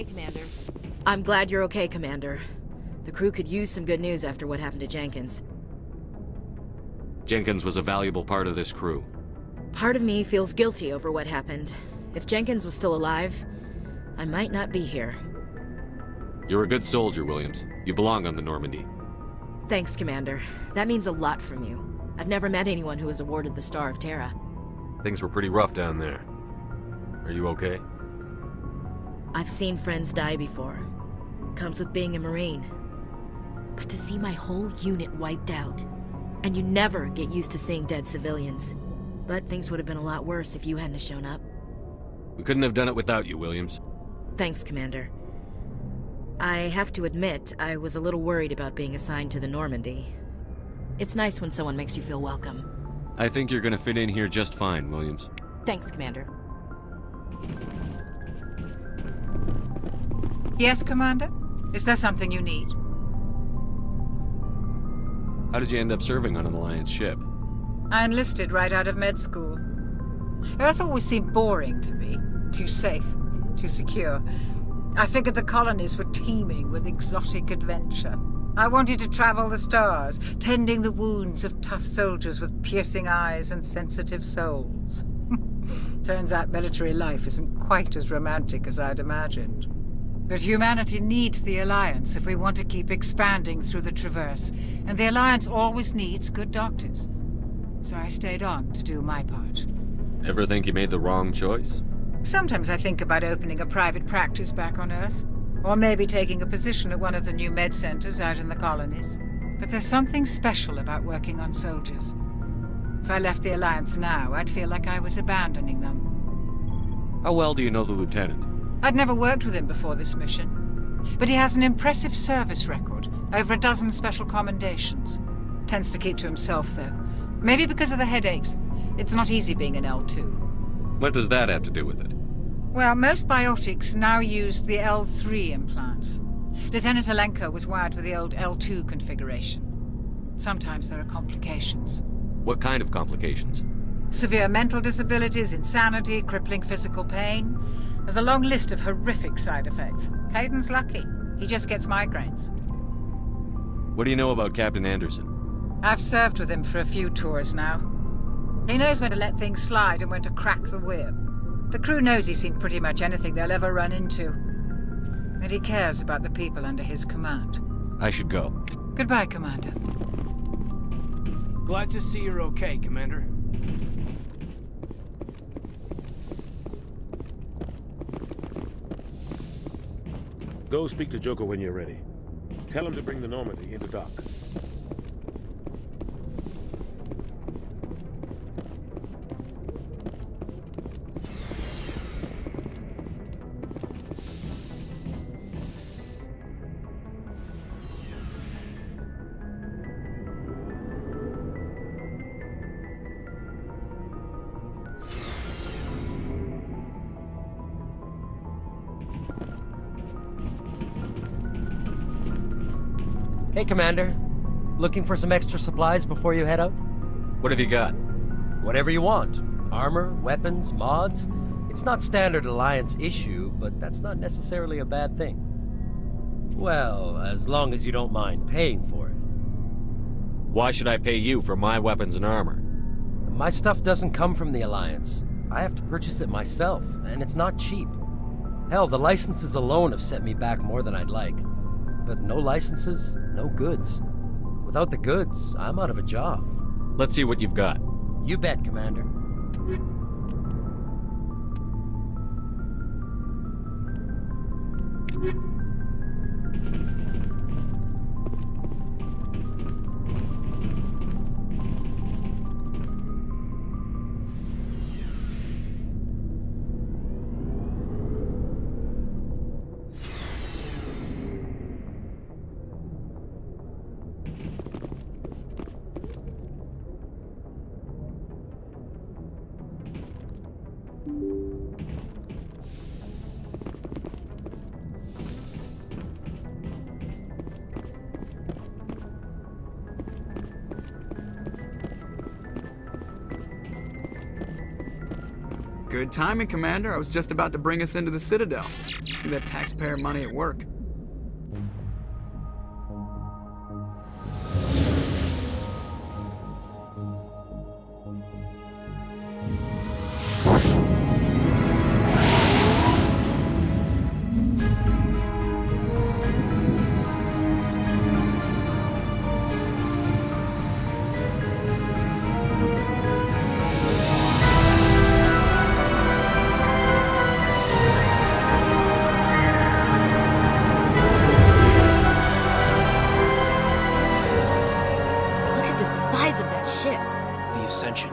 okay, Commander. I'm glad you're okay, Commander. The crew could use some good news after what happened to Jenkins. Jenkins was a valuable part of this crew. Part of me feels guilty over what happened. If Jenkins was still alive, I might not be here. You're a good soldier, Williams. You belong on the Normandy. Thanks, Commander. That means a lot from you. I've never met anyone who was awarded the Star of Terra. Things were pretty rough down there. Are you okay? I've seen friends die before. Comes with being a Marine. But to see my whole unit wiped out, and you never get used to seeing dead civilians. But things would have been a lot worse if you hadn't have shown up. We couldn't have done it without you, Williams. Thanks, Commander. I have to admit, I was a little worried about being assigned to the Normandy. It's nice when someone makes you feel welcome. I think you're gonna fit in here just fine, Williams. Thanks, Commander. Yes, Commander? Is there something you need? How did you end up serving on an Alliance ship? I enlisted right out of med school. Earth always seemed boring to me. Too safe, too secure. I figured the colonies were teeming with exotic adventure. I wanted to travel the stars, tending the wounds of tough soldiers with piercing eyes and sensitive souls. Turns out military life isn't quite as romantic as I'd imagined. But humanity needs the Alliance if we want to keep expanding through the Traverse, and the Alliance always needs good doctors. So I stayed on to do my part. Ever think you made the wrong choice? Sometimes I think about opening a private practice back on Earth, or maybe taking a position at one of the new med centers out in the colonies. But there's something special about working on soldiers. If I left the Alliance now, I'd feel like I was abandoning them. How well do you know the Lieutenant? I'd never worked with him before this mission. But he has an impressive service record, over a dozen special commendations. Tends to keep to himself, though. Maybe because of the headaches. It's not easy being an L2. What does that have to do with it? Well, most biotics now use the L3 implants. Lieutenant Alenko was wired with the old L2 configuration. Sometimes there are complications. What kind of complications? Severe mental disabilities, insanity, crippling physical pain. There's a long list of horrific side effects. Caden's lucky. He just gets migraines. What do you know about Captain Anderson? I've served with him for a few tours now. He knows when to let things slide and when to crack the whip. The crew knows he's seen pretty much anything they'll ever run into. And he cares about the people under his command. I should go. Goodbye, Commander. Glad to see you're okay, Commander. Go speak to Joko when you're ready. Tell him to bring the Normandy into dock. Hey, Commander. Looking for some extra supplies before you head out? What have you got? Whatever you want. Armor, weapons, mods. It's not standard Alliance issue, but that's not necessarily a bad thing. Well, as long as you don't mind paying for it. Why should I pay you for my weapons and armor? My stuff doesn't come from the Alliance. I have to purchase it myself, and it's not cheap. Hell, the licenses alone have set me back more than I'd like. But no licenses, no goods. Without the goods, I'm out of a job. Let's see what you've got. You bet, Commander. Good timing, Commander. I was just about to bring us into the Citadel. See that taxpayer money at work. Look at the size of that ship. The Ascension,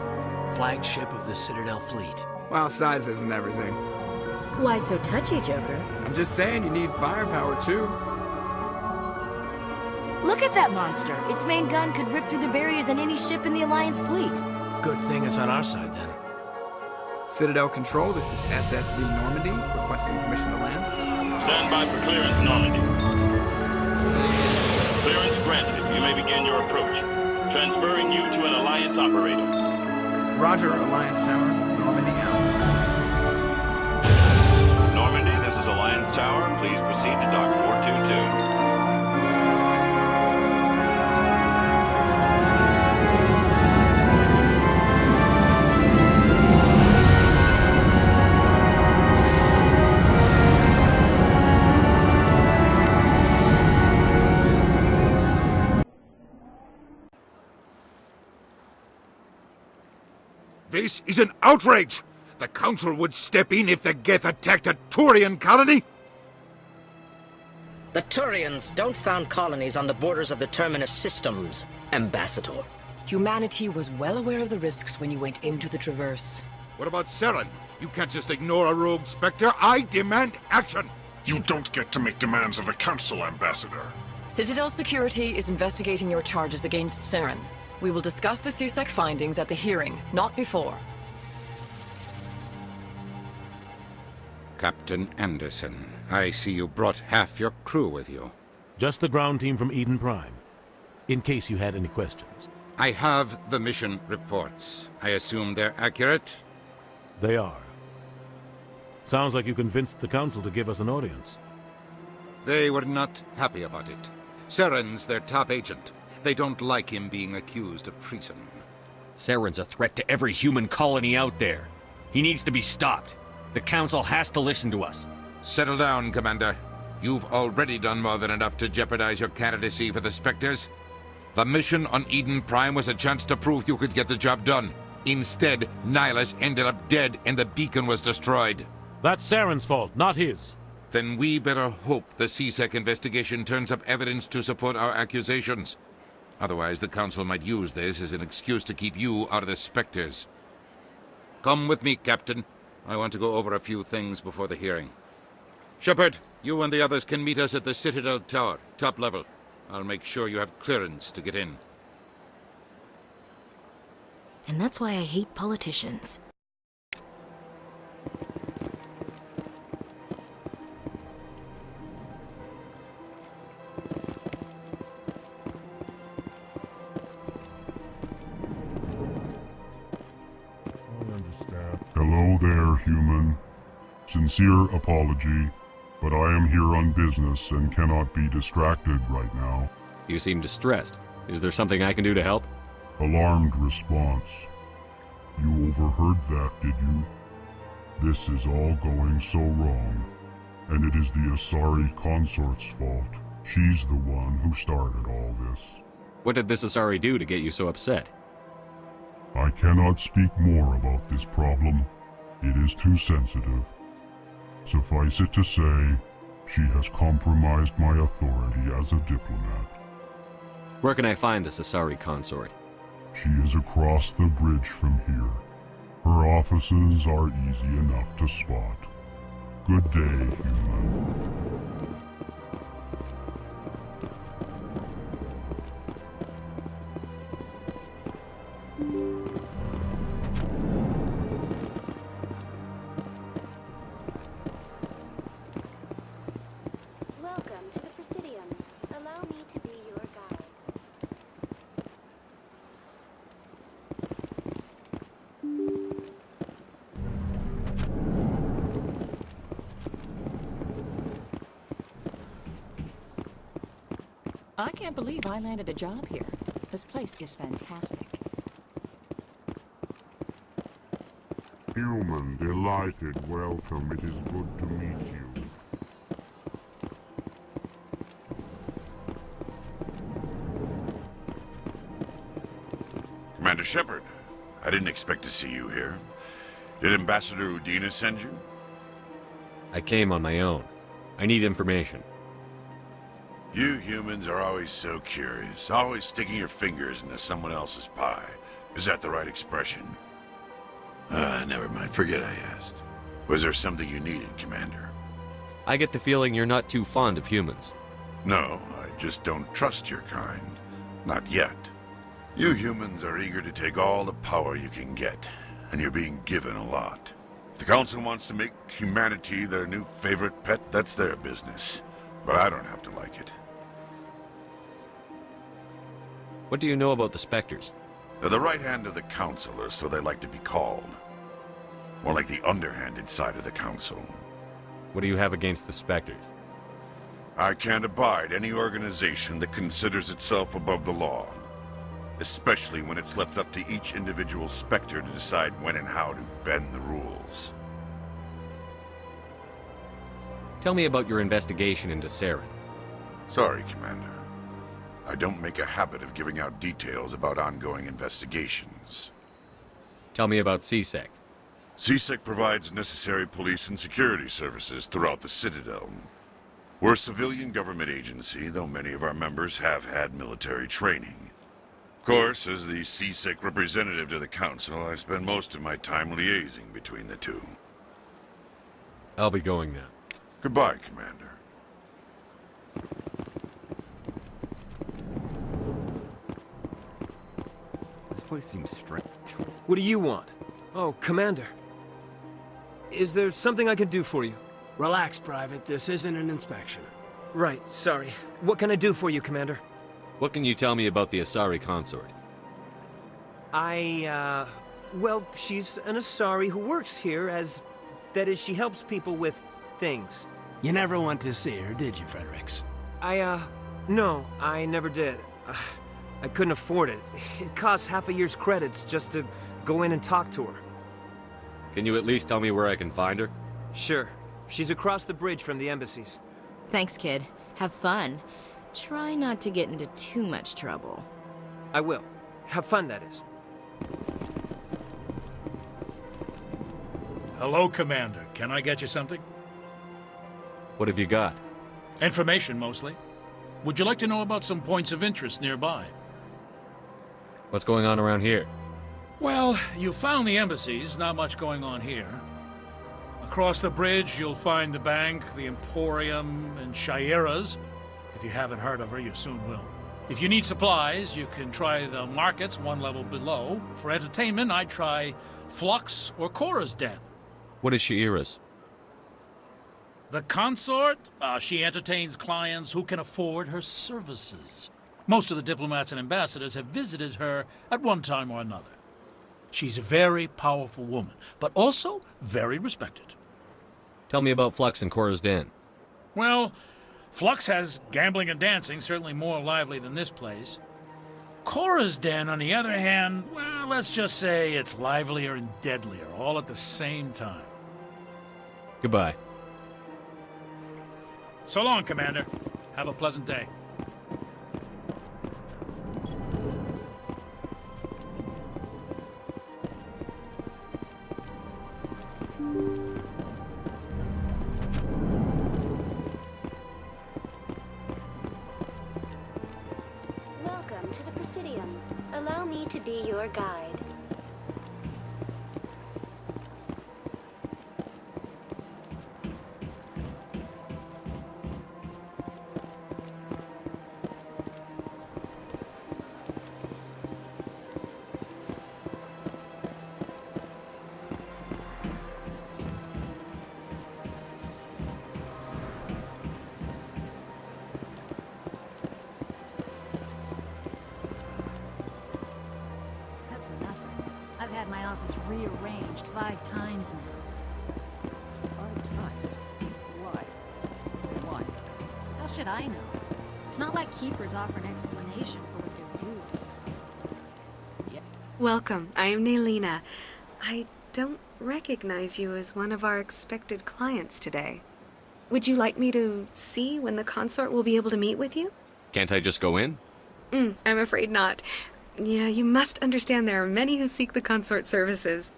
flagship of the Citadel fleet. Well, size isn't everything. Why so touchy, Joker? I'm just saying you need firepower, too. Look at that monster. Its main gun could rip through the barriers in any ship in the Alliance fleet. Good thing it's on our side then. Citadel Control, this is SSV Normandy, requesting permission to land. Stand by for clearance, Normandy. Clearance granted. You may begin your approach. Transferring you to an Alliance operator. Roger, Alliance Tower. Normandy out. Normandy, this is Alliance Tower. Please proceed to Dock 422. This is an outrage! The Council would step in if the Geth attacked a Turian colony? The Turians don't found colonies on the borders of the Terminus systems, Ambassador. Humanity was well aware of the risks when you went into the Traverse. What about Saren? You can't just ignore a rogue Spectre. I demand action! You don't get to make demands of the Council, Ambassador. Citadel Security is investigating your charges against Saren. We will discuss the CSEC findings at the hearing, not before. Captain Anderson, I see you brought half your crew with you. Just the ground team from Eden Prime, in case you had any questions. I have the mission reports. I assume they're accurate? They are. Sounds like you convinced the Council to give us an audience. They were not happy about it. Saren's their top agent. They don't like him being accused of treason. Saren's a threat to every human colony out there. He needs to be stopped. The Council has to listen to us. Settle down, Commander. You've already done more than enough to jeopardize your candidacy for the Spectres. The mission on Eden Prime was a chance to prove you could get the job done. Instead, Nihilus ended up dead and the beacon was destroyed. That's Saren's fault, not his. Then we better hope the CSEC investigation turns up evidence to support our accusations. Otherwise, the Council might use this as an excuse to keep you out of the Spectres. Come with me, Captain. I want to go over a few things before the hearing. Shepard, you and the others can meet us at the Citadel Tower, top level. I'll make sure you have clearance to get in. And that's why I hate politicians. Hello there, human. Sincere apology, but I am here on business and cannot be distracted right now. You seem distressed. Is there something I can do to help? Alarmed response. You overheard that, did you? This is all going so wrong, and it is the Asari consort's fault. She's the one who started all this. What did this Asari do to get you so upset? I cannot speak more about this problem. It is too sensitive. Suffice it to say, she has compromised my authority as a diplomat. Where can I find this Asari consort? She is across the bridge from here. Her offices are easy enough to spot. Good day, human. Welcome to the Presidium. Allow me to be your guide. I can't believe I landed a job here. This place is fantastic. Human, delighted, welcome. It is good to meet you. Commander Shepard, I didn't expect to see you here. Did Ambassador Udina send you? I came on my own. I need information. You humans are always so curious, always sticking your fingers into someone else's pie. Is that the right expression? Never mind, forget I asked. Was there something you needed, Commander? I get the feeling you're not too fond of humans. No, I just don't trust your kind. Not yet. You humans are eager to take all the power you can get, and you're being given a lot. If the Council wants to make humanity their new favorite pet, that's their business. But I don't have to like it. What do you know about the Spectres? They're the right hand of the Council, or so they like to be called. More like the underhanded side of the Council. What do you have against the Spectres? I can't abide any organization that considers itself above the law. Especially when it's left up to each individual Spectre to decide when and how to bend the rules. Tell me about your investigation into Saren. Sorry, Commander. I don't make a habit of giving out details about ongoing investigations. Tell me about CSEC. CSEC provides necessary police and security services throughout the Citadel. We're a civilian government agency, though many of our members have had military training. Of course, as the CSEC representative to the Council, I spend most of my time liaising between the two. I'll be going now. Goodbye, Commander. This place seems strange. What do you want? Oh, Commander. Is there something I can do for you? Relax, Private. This isn't an inspection. Right, sorry. What can I do for you, Commander? What can you tell me about the Asari consort? Well, she's an Asari who works here as... That is, she helps people with things. You never went to see her, did you, Fredericks? No, I never did. I couldn't afford it. It costs half a year's credits just to go in and talk to her. Can you at least tell me where I can find her? Sure. She's across the bridge from the embassies. Thanks, kid. Have fun. Try not to get into too much trouble. I will. Have fun, that is. Hello, Commander. Can I get you something? What have you got? Information, mostly. Would you like to know about some points of interest nearby? What's going on around here? Well, you found the embassies, not much going on here. Across the bridge, you'll find the bank, the Emporium, and Shayera's. If you haven't heard of her, you soon will. If you need supplies, you can try the markets one level below. For entertainment, I'd try Flux or Cora's Den. What is Shayera's? The consort? She entertains clients who can afford her services. Most of the diplomats and ambassadors have visited her at one time or another. She's a very powerful woman, but also very respected. Tell me about Flux and Cora's Den. Well, Flux has gambling and dancing, certainly more lively than this place. Cora's Den, on the other hand, well, let's just say it's livelier and deadlier, all at the same time. Goodbye. So long, Commander. Have a pleasant day. Welcome to the Presidium. Allow me to be your guide. That's nothing. I've had my office rearranged 5 times now. 5 times? Why? Why? How should I know? It's not like keepers offer an explanation for what they're doing. Welcome. I am Naylina. I don't recognize you as one of our expected clients today. Would you like me to see when the consort will be able to meet with you? Can't I just go in? I'm afraid not. Yeah, you must understand there are many who seek the consort services.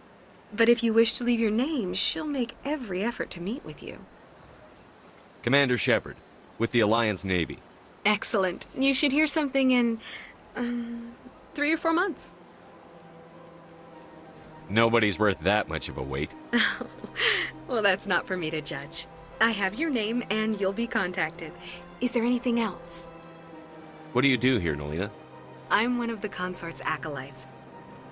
But if you wish to leave your name, she'll make every effort to meet with you. Commander Shepard, with the Alliance Navy. Excellent. You should hear something in 3 or 4 months. Nobody's worth that much of a wait. Well, that's not for me to judge. I have your name and you'll be contacted. Is there anything else? What do you do here, Naylina? I'm one of the consort's acolytes.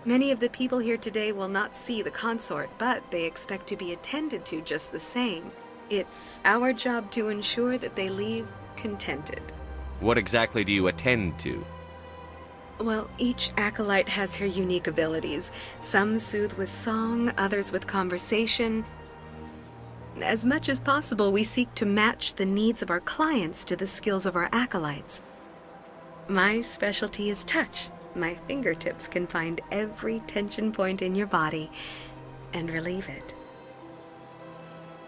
Many of the people here today will not see the consort, but they expect to be attended to just the same. It's our job to ensure that they leave contented. What exactly do you attend to? Well, each acolyte has her unique abilities. Some soothe with song, others with conversation. As much as possible, we seek to match the needs of our clients to the skills of our acolytes. My specialty is touch. My fingertips can find every tension point in your body and relieve it.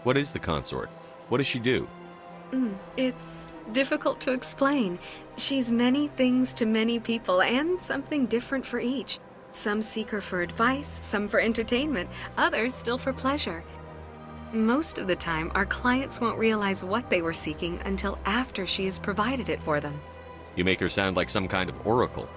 What is the consort? What does she do? It's difficult to explain. She's many things to many people, and something different for each. Some seek her for advice, some for entertainment, others still for pleasure. Most of the time, our clients won't realize what they were seeking until after she has provided it for them. You make her sound like some kind of oracle.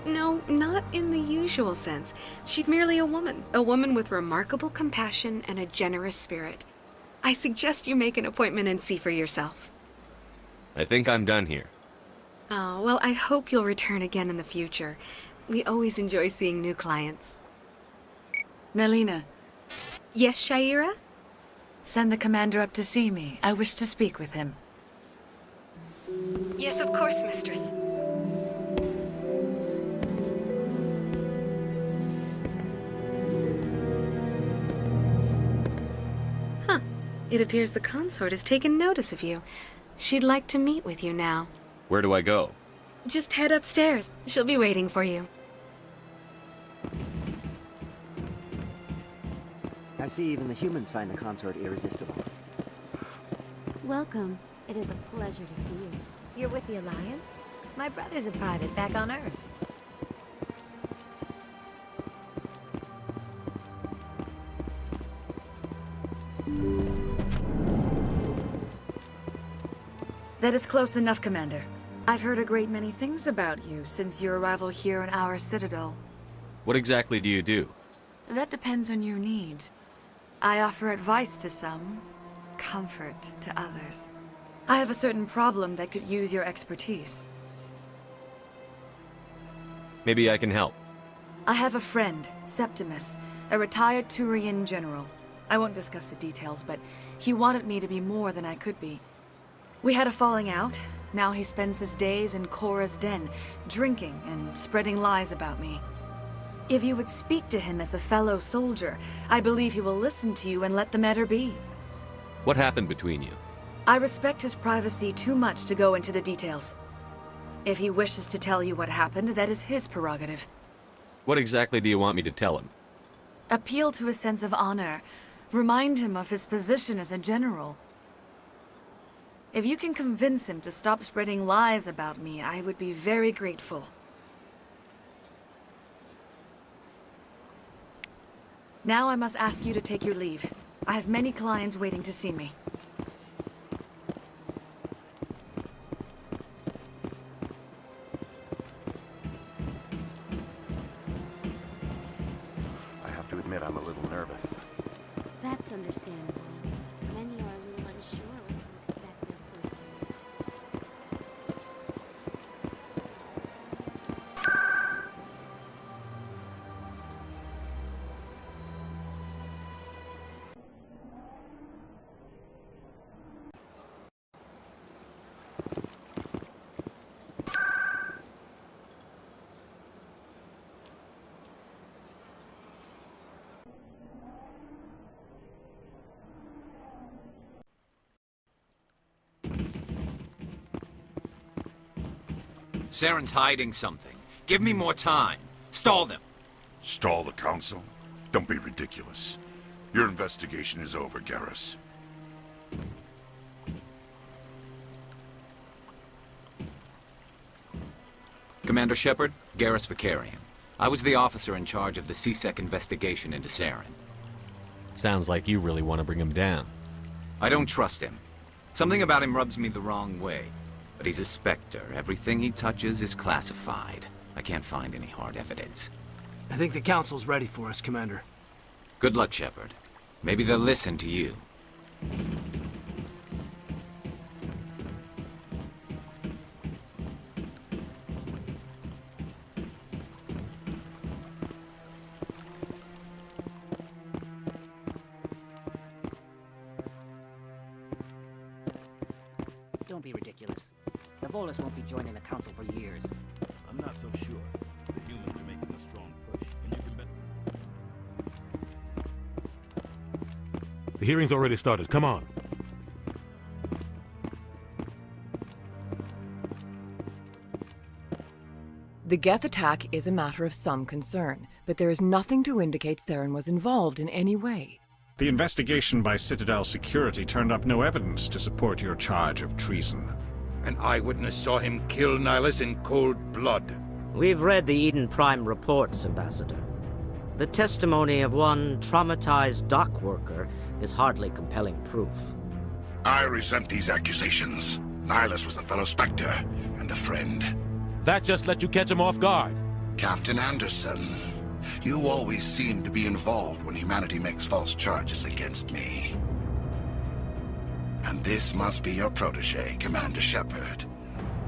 No, not in the usual sense. She's merely a woman with remarkable compassion and a generous spirit. I suggest you make an appointment and see for yourself. I think I'm done here. Oh, well, I hope you'll return again in the future. We always enjoy seeing new clients. Naylina. Yes, Sha'ira? Send the commander up to see me. I wish to speak with him. Yes, of course, mistress. It appears the consort has taken notice of you. She'd like to meet with you now. Where do I go? Just head upstairs. She'll be waiting for you. I see even the humans find the consort irresistible. Welcome. It is a pleasure to see you. You're with the Alliance? My brother's a private back on Earth. That is close enough, Commander. I've heard a great many things about you since your arrival here in our citadel. What exactly do you do? That depends on your needs. I offer advice to some, comfort to others. I have a certain problem that could use your expertise. Maybe I can help. I have a friend, Septimus, a retired Turian general. I won't discuss the details, but he wanted me to be more than I could be. We had a falling out. Now he spends his days in Korra's den, drinking and spreading lies about me. If you would speak to him as a fellow soldier, I believe he will listen to you and let the matter be. What happened between you? I respect his privacy too much to go into the details. If he wishes to tell you what happened, that is his prerogative. What exactly do you want me to tell him? Appeal to his sense of honor. Remind him of his position as a general. If you can convince him to stop spreading lies about me, I would be very grateful. Now I must ask you to take your leave. I have many clients waiting to see me. I have to admit I'm a little nervous. That's understandable. Many are a little unsure what to expect their first year. Saren's hiding something. Give me more time. Stall them. Stall the council? Don't be ridiculous. Your investigation is over, Garrus. Commander Shepard, Garrus Vakarian. I was the officer in charge of the C-Sec investigation into Saren. Sounds like you really want to bring him down. I don't trust him. Something about him rubs me the wrong way. But he's a Spectre. Everything he touches is classified. I can't find any hard evidence. I think the Council's ready for us, Commander. Good luck, Shepard. Maybe they'll listen to you. Don't be ridiculous. The Volus won't be joining the Council for years. I'm not so sure. The humans are making a strong push, and you can bet. The hearing's already started. Come on. The Geth attack is a matter of some concern, but there is nothing to indicate Saren was involved in any way. The investigation by Citadel Security turned up no evidence to support your charge of treason. An eyewitness saw him kill Nihilus in cold blood. We've read the Eden Prime reports, Ambassador. The testimony of one traumatized dock worker is hardly compelling proof. I resent these accusations. Nihilus was a fellow Spectre and a friend. That just let you catch him off guard. Captain Anderson, you always seem to be involved when humanity makes false charges against me. And this must be your protege, Commander Shepard.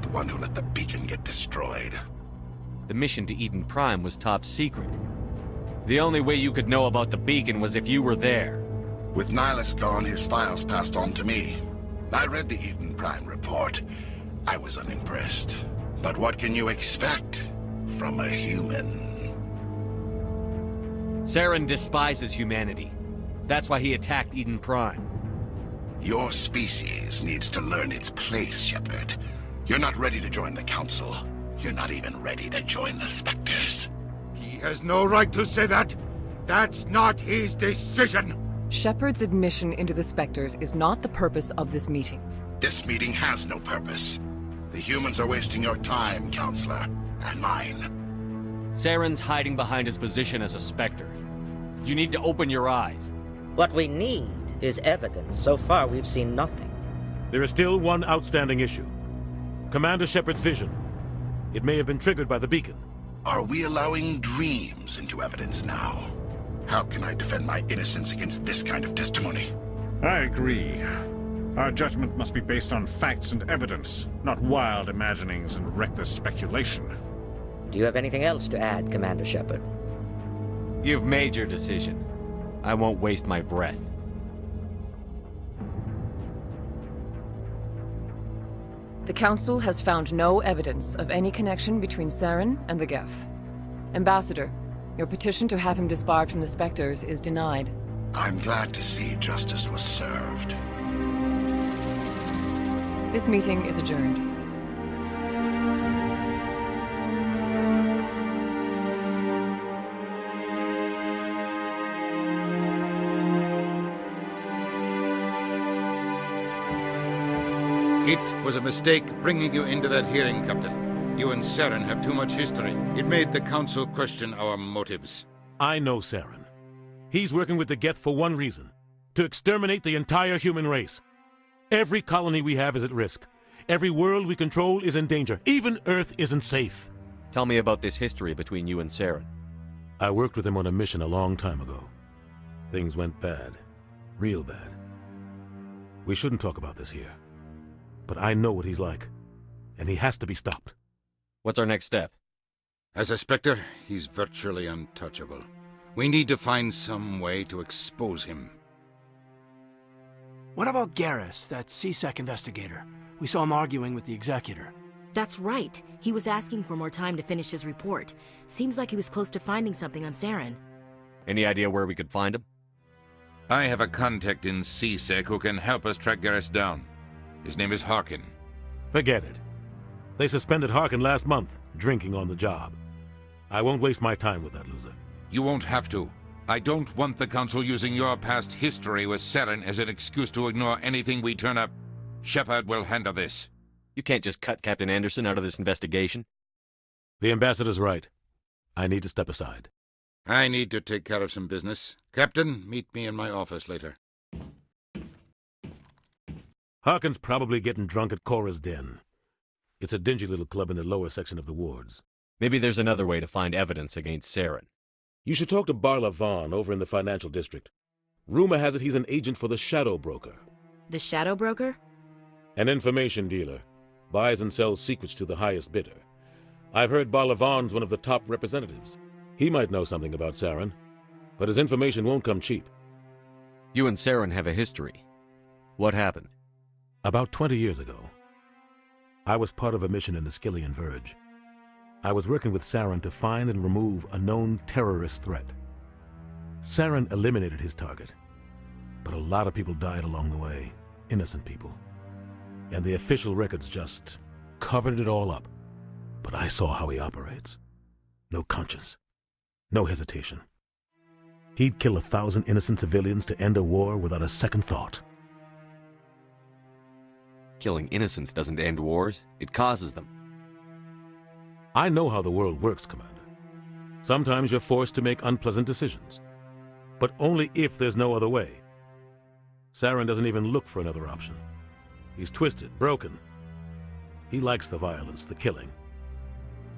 The one who let the beacon get destroyed. The mission to Eden Prime was top secret. The only way you could know about the beacon was if you were there. With Nihilus gone, his files passed on to me. I read the Eden Prime report. I was unimpressed. But what can you expect from a human? Saren despises humanity. That's why he attacked Eden Prime. Your species needs to learn its place, Shepard. You're not ready to join the Council. You're not even ready to join the Spectres. He has no right to say that. That's not his decision. Shepard's admission into the Spectres is not the purpose of this meeting. This meeting has no purpose. The humans are wasting your time, Counselor, and mine. Saren's hiding behind his position as a Spectre. You need to open your eyes. What we need is evidence. So far, we've seen nothing. There is still one outstanding issue. Commander Shepard's vision. It may have been triggered by the beacon. Are we allowing dreams into evidence now? How can I defend my innocence against this kind of testimony? I agree. Our judgment must be based on facts and evidence, not wild imaginings and reckless speculation. Do you have anything else to add, Commander Shepard? You've made your decision. I won't waste my breath. The Council has found no evidence of any connection between Saren and the Geth. Ambassador, your petition to have him disbarred from the Spectres is denied. I'm glad to see justice was served. This meeting is adjourned. It was a mistake bringing you into that hearing, Captain. You and Saren have too much history. It made the Council question our motives. I know Saren. He's working with the Geth for one reason. To exterminate the entire human race. Every colony we have is at risk. Every world we control is in danger. Even Earth isn't safe. Tell me about this history between you and Saren. I worked with him on a mission a long time ago. Things went bad. Real bad. We shouldn't talk about this here. But I know what he's like. And he has to be stopped. What's our next step? As a Spectre, he's virtually untouchable. We need to find some way to expose him. What about Garrus, that C-Sec investigator? We saw him arguing with the Executor. That's right. He was asking for more time to finish his report. Seems like he was close to finding something on Saren. Any idea where we could find him? I have a contact in C-Sec who can help us track Garrus down. His name is Harkin. Forget it. They suspended Harkin last month, drinking on the job. I won't waste my time with that loser. You won't have to. I don't want the Council using your past history with Saren as an excuse to ignore anything we turn up. Shepard will handle this. You can't just cut Captain Anderson out of this investigation. The ambassador's right. I need to step aside. I need to take care of some business. Captain, meet me in my office later. Harkin's probably getting drunk at Cora's Den. It's a dingy little club in the lower section of the wards. Maybe there's another way to find evidence against Saren. You should talk to Barla Vaughn over in the financial district. Rumor has it he's an agent for the Shadow Broker. The Shadow Broker? An information dealer. Buys and sells secrets to the highest bidder. I've heard Barla Vaughn's one of the top representatives. He might know something about Saren, but his information won't come cheap. You and Saren have a history. What happened? About 20 years ago, I was part of a mission in the Skillian Verge. I was working with Saren to find and remove a known terrorist threat. Saren eliminated his target, but a lot of people died along the way, innocent people. And the official records just covered it all up. But I saw how he operates. No conscience, no hesitation. He'd kill 1,000 innocent civilians to end a war without a second thought. Killing innocents doesn't end wars, it causes them. I know how the world works, Commander. Sometimes you're forced to make unpleasant decisions, but only if there's no other way. Saren doesn't even look for another option. He's twisted, broken. He likes the violence, the killing,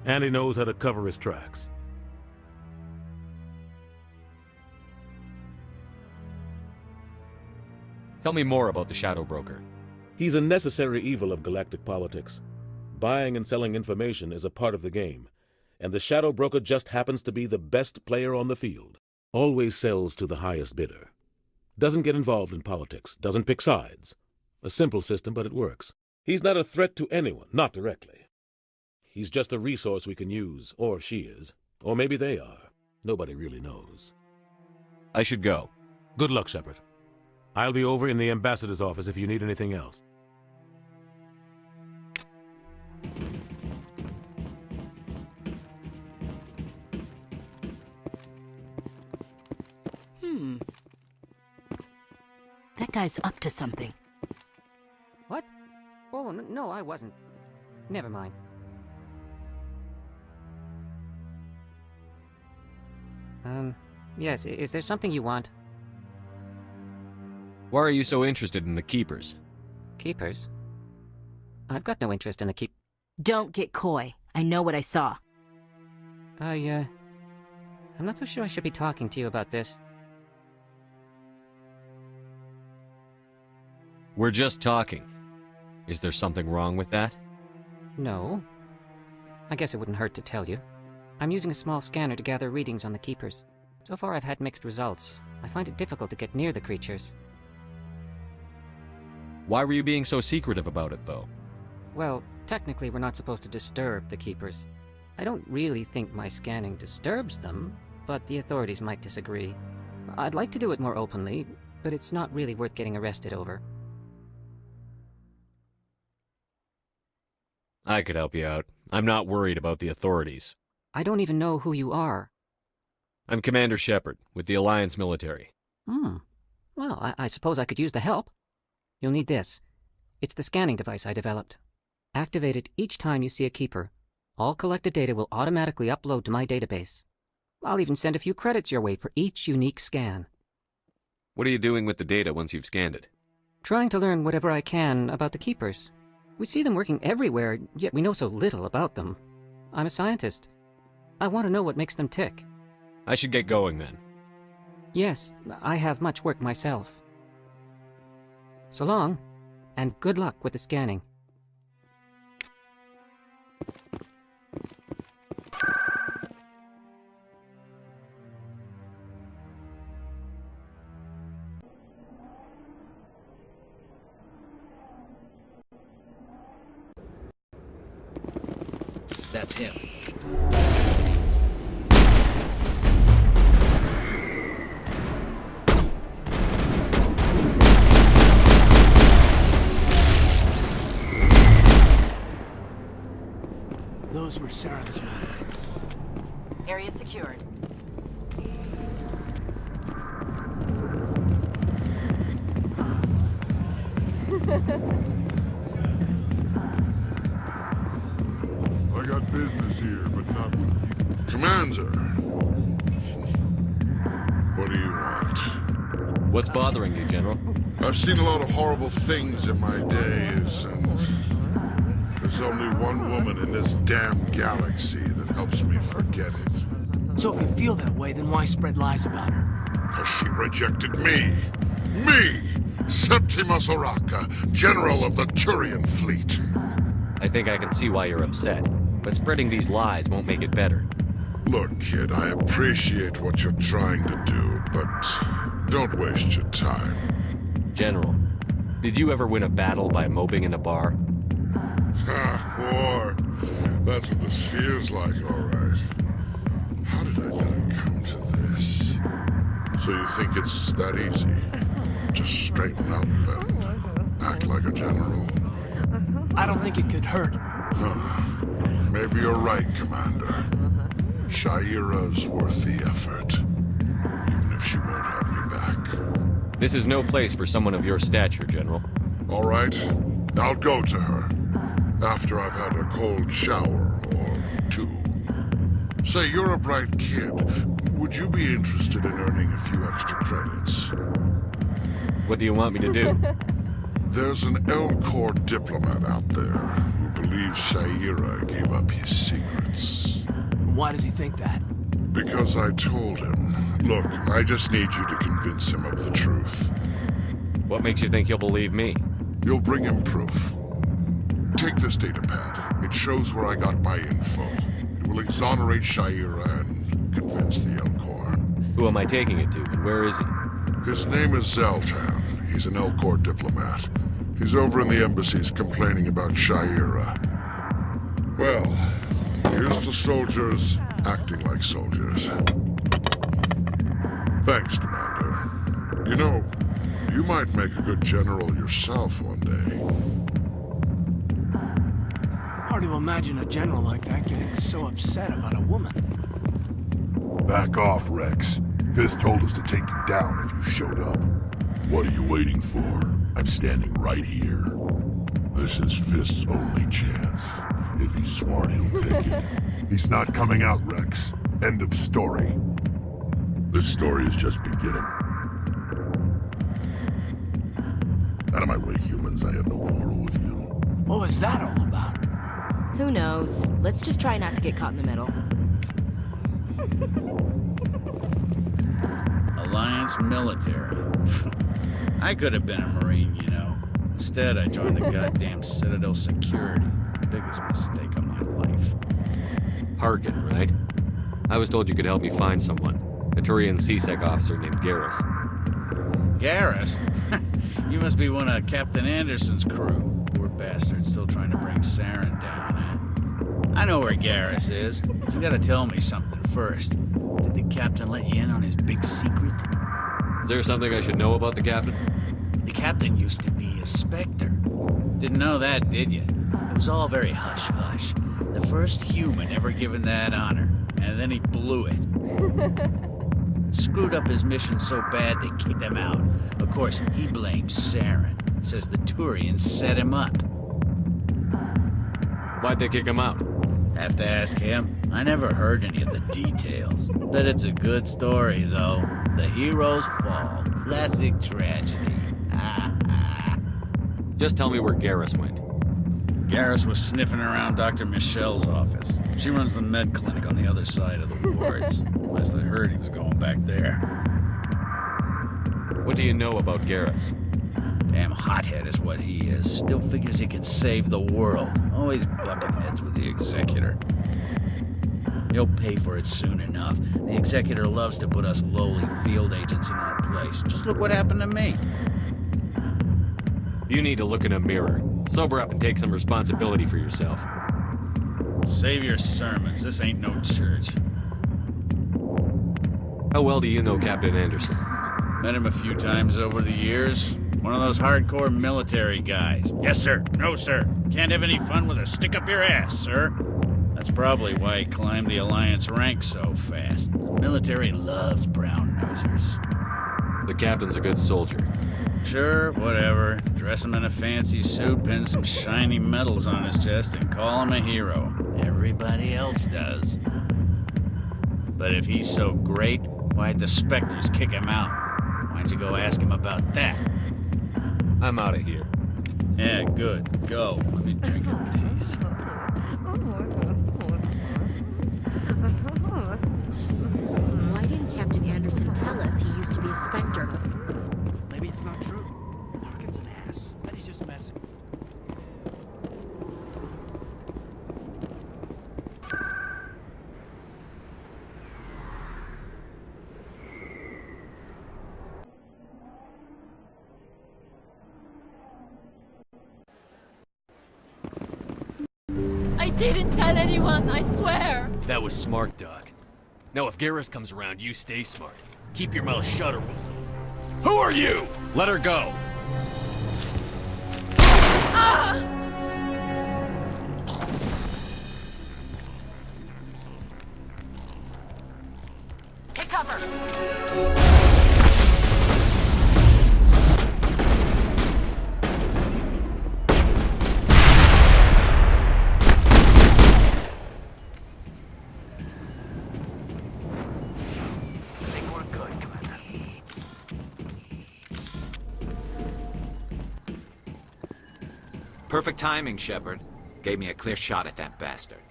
and he knows how to cover his tracks. Tell me more about the Shadow Broker. He's a necessary evil of galactic politics. Buying and selling information is a part of the game, and the Shadow Broker just happens to be the best player on the field. Always sells to the highest bidder. Doesn't get involved in politics, doesn't pick sides. A simple system, but it works. He's not a threat to anyone, not directly. He's just a resource we can use, or she is. Or maybe they are. Nobody really knows. I should go. Good luck, Shepard. I'll be over in the ambassador's office if you need anything else. That guy's up to something. What? Oh, no, I wasn't. Never mind. Yes, is there something you want? Why are you so interested in the Keepers? Keepers? I've got no interest in the Don't get coy. I know what I saw. I'm not so sure I should be talking to you about this. We're just talking. Is there something wrong with that? No. I guess it wouldn't hurt to tell you. I'm using a small scanner to gather readings on the Keepers. So far I've had mixed results. I find it difficult to get near the creatures. Why were you being so secretive about it, though? Well, technically we're not supposed to disturb the Keepers. I don't really think my scanning disturbs them, but the authorities might disagree. I'd like to do it more openly, but it's not really worth getting arrested over. I could help you out. I'm not worried about the authorities. I don't even know who you are. I'm Commander Shepard, with the Alliance military. Well, I suppose I could use the help. You'll need this. It's the scanning device I developed. Activate it each time you see a Keeper. All collected data will automatically upload to my database. I'll even send a few credits your way for each unique scan. What are you doing with the data once you've scanned it? Trying to learn whatever I can about the Keepers. We see them working everywhere, yet we know so little about them. I'm a scientist. I want to know what makes them tick. I should get going then. Yes, I have much work myself. So long, and good luck with the scanning. That's him. Those were Saren's men. Area secured. I got business here, but not with you. Commander. What do you want? What's bothering you, General? I've seen a lot of horrible things in my days, and there's only one woman in this damn galaxy that helps me forget it. So if you feel that way, then why spread lies about her? 'Cause she rejected me! Me! Septimus Oraka, General of the Turian Fleet. I think I can see why you're upset, but spreading these lies won't make it better. Look, kid, I appreciate what you're trying to do, but don't waste your time. General, did you ever win a battle by moping in a bar? Ha, war. That's what this feels like, all right. How did I let it come to this? So you think it's that easy? Just straighten up and act like a general? I don't think it could hurt. Huh. Maybe you're right, Commander. Shaira's worth the effort, even if she won't have me back. This is no place for someone of your stature, General. All right, I'll go to her, after I've had a cold shower or two. Say, you're a bright kid. Would you be interested in earning a few extra credits? What do you want me to do? There's an Elcor diplomat out there who believes Shaira gave up his secrets. Why does he think that? Because I told him. Look, I just need you to convince him of the truth. What makes you think he'll believe me? You'll bring him proof. Take this datapad. It shows where I got my info. It will exonerate Shaira and convince the Elcor. Who am I taking it to, and where is he? His name is Zaltan. He's an Elcor diplomat. He's over in the embassies complaining about Shaira. Well, here's to soldiers acting like soldiers. Thanks, Commander. You know, you might make a good general yourself one day. Hard to imagine a general like that getting so upset about a woman. Back off, Rex. Fisk told us to take you down if you showed up. What are you waiting for? I'm standing right here. This is Fisk's only chance. If he's smart, he'll take it. He's not coming out, Rex. End of story. This story is just beginning. Out of my way, humans. I have no quarrel with you. What was that all about? Who knows? Let's just try not to get caught in the middle. Alliance military. I could have been a Marine, you know. Instead, I joined the goddamn Citadel security. Biggest mistake of my life. Harkin, right? I was told you could help me find someone. A Turian CSEC officer named Garrus. Garrus? You must be one of Captain Anderson's crew. Poor bastard, still trying to bring Saren down, eh? I know where Garrus is. You gotta tell me something first. Did the captain let you in on his big secret? Is there something I should know about the captain? The captain used to be a Spectre. Didn't know that, did you? It was all very hush-hush. The first human ever given that honor, and then he blew it. Screwed up his mission so bad they kicked him out. Of course, he blames Saren. Says the Turians set him up. Why'd they kick him out? Have to ask him. I never heard any of the details. Bet it's a good story, though. The heroes fall. Classic tragedy. Just tell me where Garrus went. Garrus was sniffing around Dr. Michelle's office. She runs the med clinic on the other side of the wards. Last I heard, he was going back there. What do you know about Garrus? Damn hothead is what he is. Still figures he can save the world. Always butting heads with the Executor. He'll pay for it soon enough. The Executor loves to put us lowly field agents in our place. Just look what happened to me. You need to look in a mirror. Sober up and take some responsibility for yourself. Save your sermons. This ain't no church. How well do you know Captain Anderson? Met him a few times over the years. One of those hardcore military guys. Yes, sir. No, sir. Can't have any fun with a stick up your ass, sir. That's probably why he climbed the Alliance ranks so fast. The military loves brown-nosers. The captain's a good soldier. Sure, whatever. Dress him in a fancy suit, pin some shiny medals on his chest, and call him a hero. Everybody else does. But if he's so great, why'd the Spectres kick him out? Why'd you go ask him about that? I'm out of here. Yeah, good. Go. Let me drink in peace. Why didn't Captain Anderson tell us he used to be a Spectre? Maybe it's not true. Harkin's an ass. Bet he's just messing. I didn't tell anyone, I swear! That was smart, Doc. Now if Garrus comes around, you stay smart. Keep your mouth shut or... Who are you? Let her go. Ah! Take cover! Perfect timing, Shepard. Gave me a clear shot at that bastard.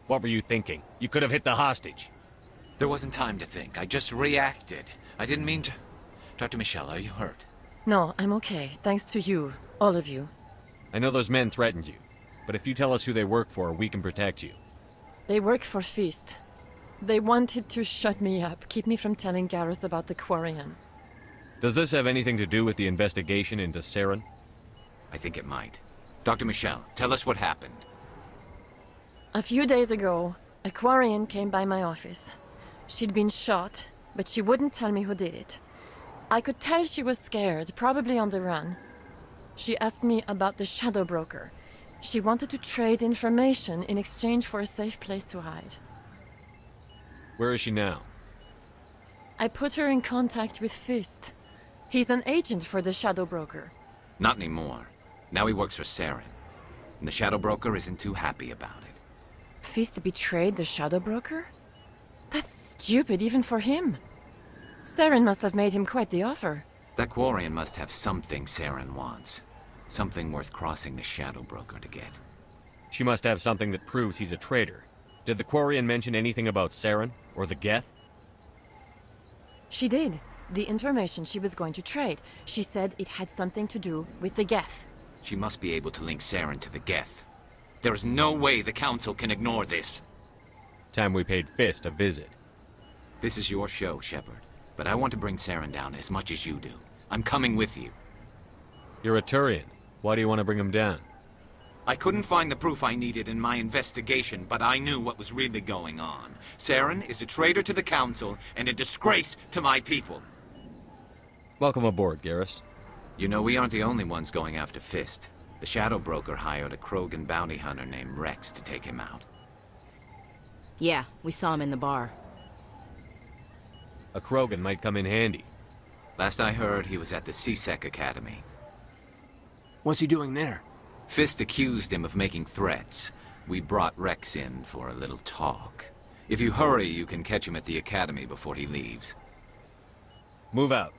What were you thinking? You could have hit the hostage. There wasn't time to think. I just reacted. I didn't mean to... Dr. Michelle, are you hurt? No, I'm okay. Thanks to you. All of you. I know those men threatened you, but if you tell us who they work for, we can protect you. They work for Feast. They wanted to shut me up, keep me from telling Garrus about the Quarian. Does this have anything to do with the investigation into Saren? I think it might. Dr. Michelle, tell us what happened. A few days ago, a Quarian came by my office. She'd been shot, but she wouldn't tell me who did it. I could tell she was scared, probably on the run. She asked me about the Shadow Broker. She wanted to trade information in exchange for a safe place to hide. Where is she now? I put her in contact with Fist. He's an agent for the Shadow Broker. Not anymore. Now he works for Saren. And the Shadow Broker isn't too happy about it. Fist betrayed the Shadow Broker? That's stupid even for him. Saren must have made him quite the offer. That Quarian must have something Saren wants. Something worth crossing the Shadow Broker to get. She must have something that proves he's a traitor. Did the Quarian mention anything about Saren or the Geth? She did. The information she was going to trade. She said it had something to do with the Geth. She must be able to link Saren to the Geth. There is no way the Council can ignore this. Time we paid Fist a visit. This is your show, Shepard. But I want to bring Saren down as much as you do. I'm coming with you. You're a Turian. Why do you want to bring him down? I couldn't find the proof I needed in my investigation, but I knew what was really going on. Saren is a traitor to the Council and a disgrace to my people. Welcome aboard, Garrus. You know, we aren't the only ones going after Fist. The Shadow Broker hired a Krogan bounty hunter named Rex to take him out. Yeah, we saw him in the bar. A Krogan might come in handy. Last I heard, he was at the C-Sec Academy. What's he doing there? Fist accused him of making threats. We brought Rex in for a little talk. If you hurry, you can catch him at the Academy before he leaves. Move out.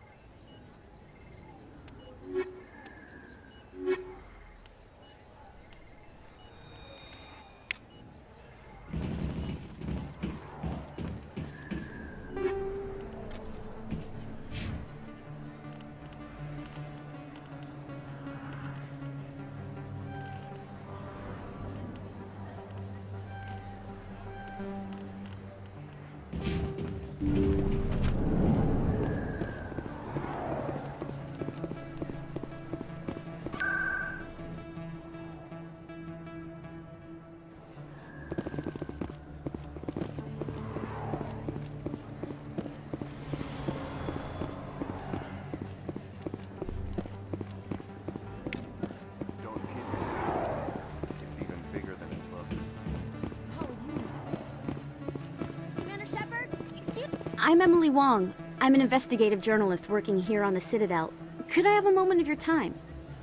I'm Emily Wong. I'm an investigative journalist working here on the Citadel. Could I have a moment of your time?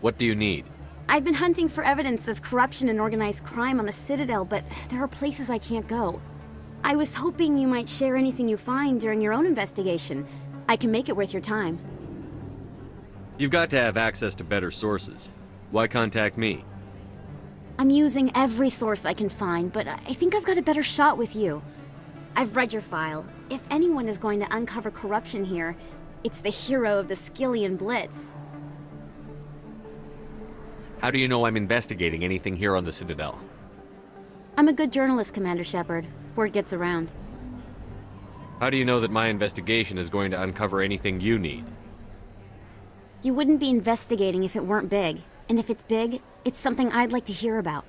What do you need? I've been hunting for evidence of corruption and organized crime on the Citadel, but there are places I can't go. I was hoping you might share anything you find during your own investigation. I can make it worth your time. You've got to have access to better sources. Why contact me? I'm using every source I can find, but I think I've got a better shot with you. I've read your file. If anyone is going to uncover corruption here, it's the hero of the Skillian Blitz. How do you know I'm investigating anything here on the Citadel? I'm a good journalist, Commander Shepard. Word gets around. How do you know that my investigation is going to uncover anything you need? You wouldn't be investigating if it weren't big. And if it's big, it's something I'd like to hear about.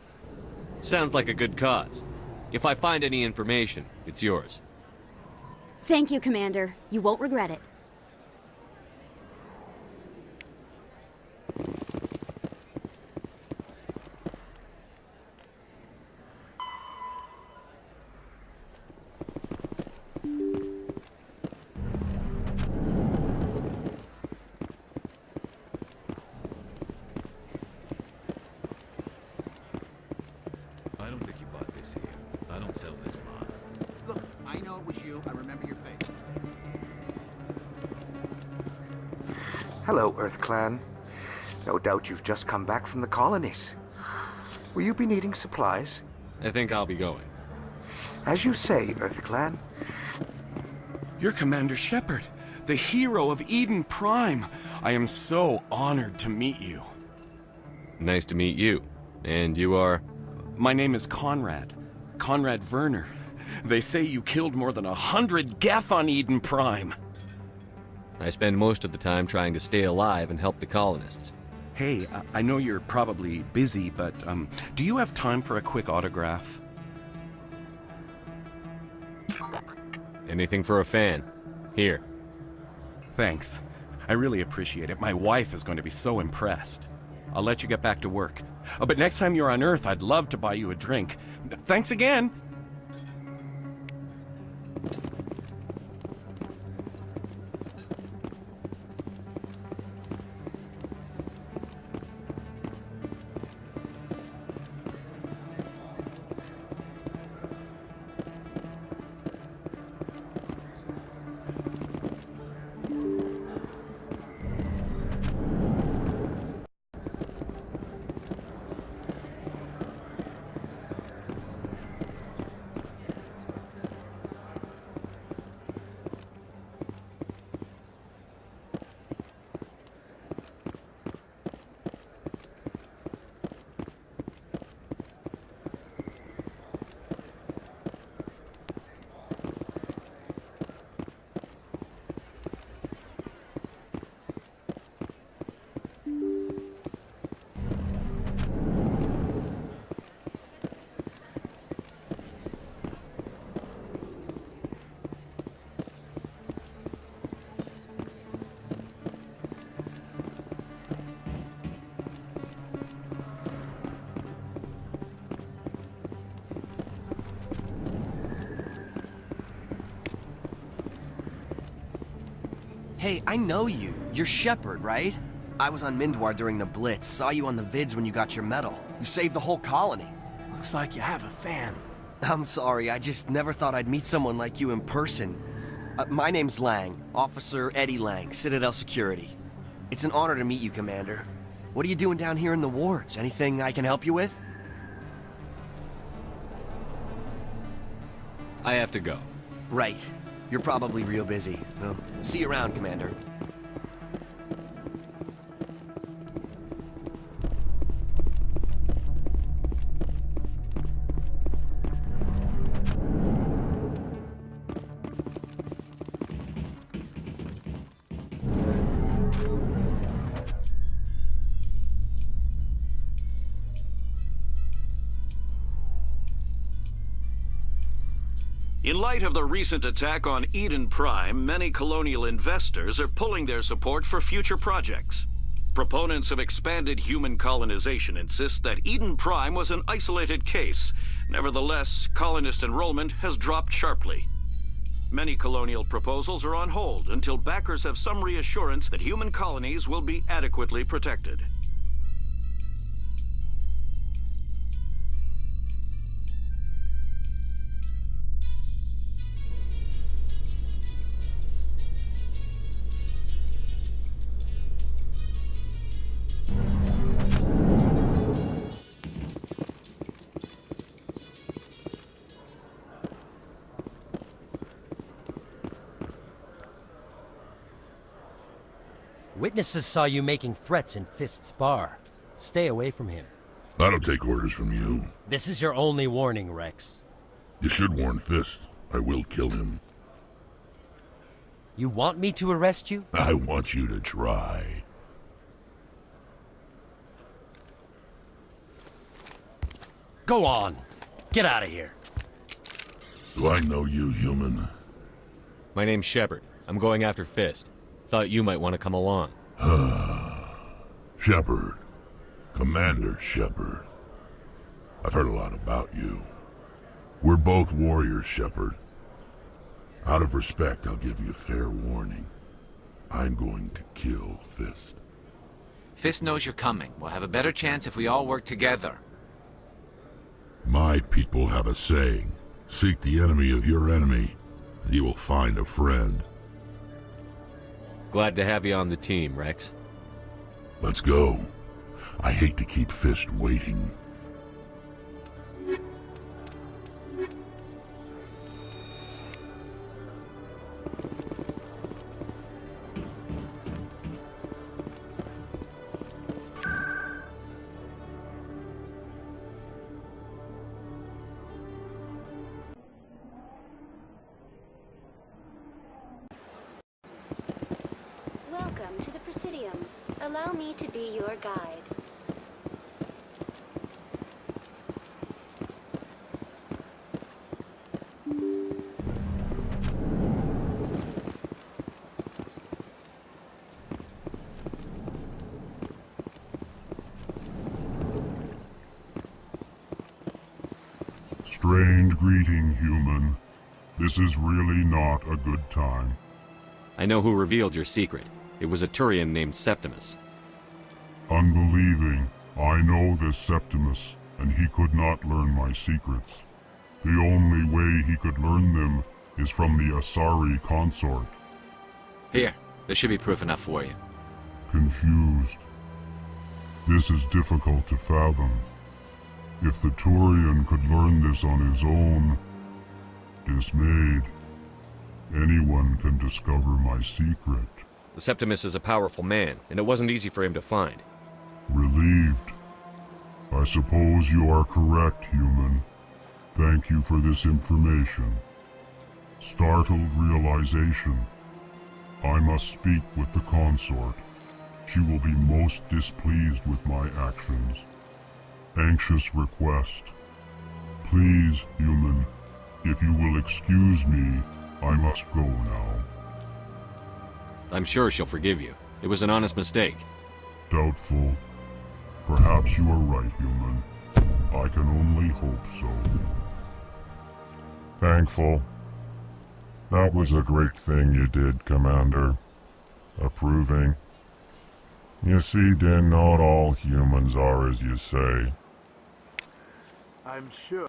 Sounds like a good cause. If I find any information, it's yours. Thank you, Commander. You won't regret it. I don't think you bought this here. I don't sell this mod. Look, I know it was you. I remember your face. Hello, Earth Clan. No doubt you've just come back from the colonies. Will you be needing supplies? I think I'll be going. As you say, Earth Clan. You're Commander Shepard, the hero of Eden Prime. I am so honored to meet you. Nice to meet you. And you are? My name is Conrad. Conrad Werner. They say you killed more than 100 Geth on Eden Prime. I spend most of the time trying to stay alive and help the colonists. Hey, I know you're probably busy, but do you have time for a quick autograph? Anything for a fan. Here. Thanks. I really appreciate it. My wife is going to be so impressed. I'll let you get back to work. But next time you're on Earth, I'd love to buy you a drink. Thanks again! Hey, I know you. You're Shepard, right? I was on Mindwar during the Blitz. Saw you on the vids when you got your medal. You saved the whole colony. Looks like you have a fan. I'm sorry, I just never thought I'd meet someone like you in person. My name's Lang, Officer Eddie Lang, Citadel Security. It's an honor to meet you, Commander. What are you doing down here in the wards? Anything I can help you with? I have to go. Right. You're probably real busy. Well, see you around, Commander. In light of the recent attack on Eden Prime, many colonial investors are pulling their support for future projects. Proponents of expanded human colonization insist that Eden Prime was an isolated case. Nevertheless, colonist enrollment has dropped sharply. Many colonial proposals are on hold until backers have some reassurance that human colonies will be adequately protected. Witnesses saw you making threats in Fist's bar. Stay away from him. I don't take orders from you. This is your only warning, Rex. You should warn Fist. I will kill him. You want me to arrest you? I want you to try. Go on. Get out of here. Do I know you, human? My name's Shepard. I'm going after Fist. Thought you might want to come along. Shepard. Commander Shepard. I've heard a lot about you. We're both warriors, Shepard. Out of respect, I'll give you fair warning. I'm going to kill Fist. Fist knows you're coming. We'll have a better chance if we all work together. My people have a saying. Seek the enemy of your enemy, and you will find a friend. Glad to have you on the team, Rex. Let's go. I hate to keep Fist waiting. Welcome to the Presidium. Allow me to be your guide. Strange greeting, human. This is really not a good time. I know who revealed your secret. It was a Turian named Septimus. Unbelieving, I know this Septimus, and he could not learn my secrets. The only way he could learn them is from the Asari consort. Here, this should be proof enough for you. Confused. This is difficult to fathom. If the Turian could learn this on his own, dismayed, anyone can discover my secret. Septimus is a powerful man, and it wasn't easy for him to find. Relieved. I suppose you are correct, human. Thank you for this information. Startled realization. I must speak with the consort. She will be most displeased with my actions. Anxious request. Please, human, if you will excuse me, I must go now. I'm sure she'll forgive you. It was an honest mistake. Doubtful. Perhaps you are right, human. I can only hope so. Thankful. That was a great thing you did, Commander. Approving. You see, then, not all humans are as you say. I'm sure.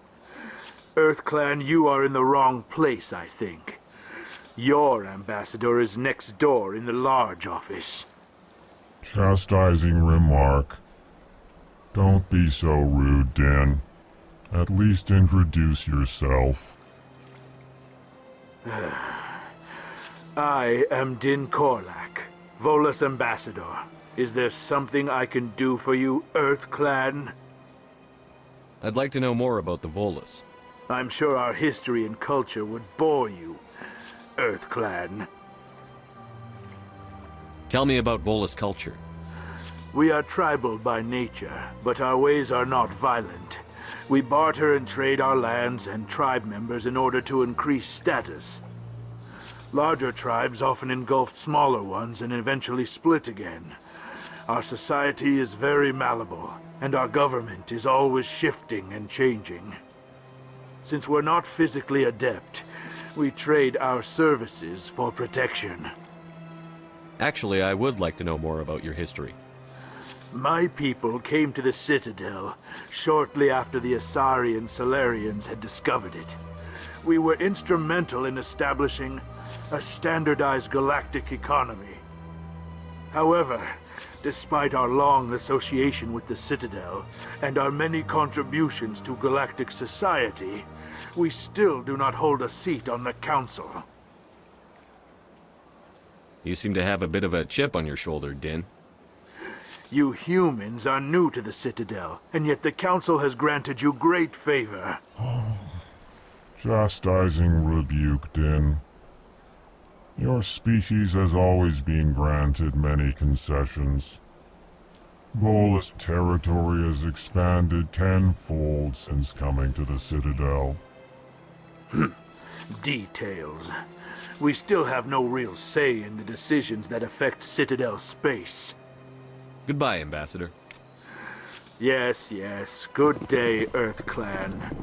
EarthClan, you are in the wrong place, I think. Your ambassador is next door in the large office. Chastising remark. Don't be so rude, Din. At least introduce yourself. I am Din Korlak, Volus ambassador. Is there something I can do for you, EarthClan? I'd like to know more about the Volus. I'm sure our history and culture would bore you, EarthClan. Tell me about Volus culture. We are tribal by nature, but our ways are not violent. We barter and trade our lands and tribe members in order to increase status. Larger tribes often engulf smaller ones and eventually split again. Our society is very malleable, and our government is always shifting and changing. Since we're not physically adept, We trade our services for protection. Actually, I would like to know more about your history. My people came to the Citadel shortly after the Asari and Solarians had discovered it. We were instrumental in establishing a standardized galactic economy. However, despite our long association with the Citadel and our many contributions to galactic society, we still do not hold a seat on the Council. You seem to have a bit of a chip on your shoulder, Din. You humans are new to the Citadel, and yet the Council has granted you great favor. Chastising rebuke, Din. Your species has always been granted many concessions. Volus territory has expanded tenfold since coming to the Citadel. Details. We still have no real say in the decisions that affect Citadel space. Goodbye, Ambassador. Yes, yes. Good day, Earth Clan.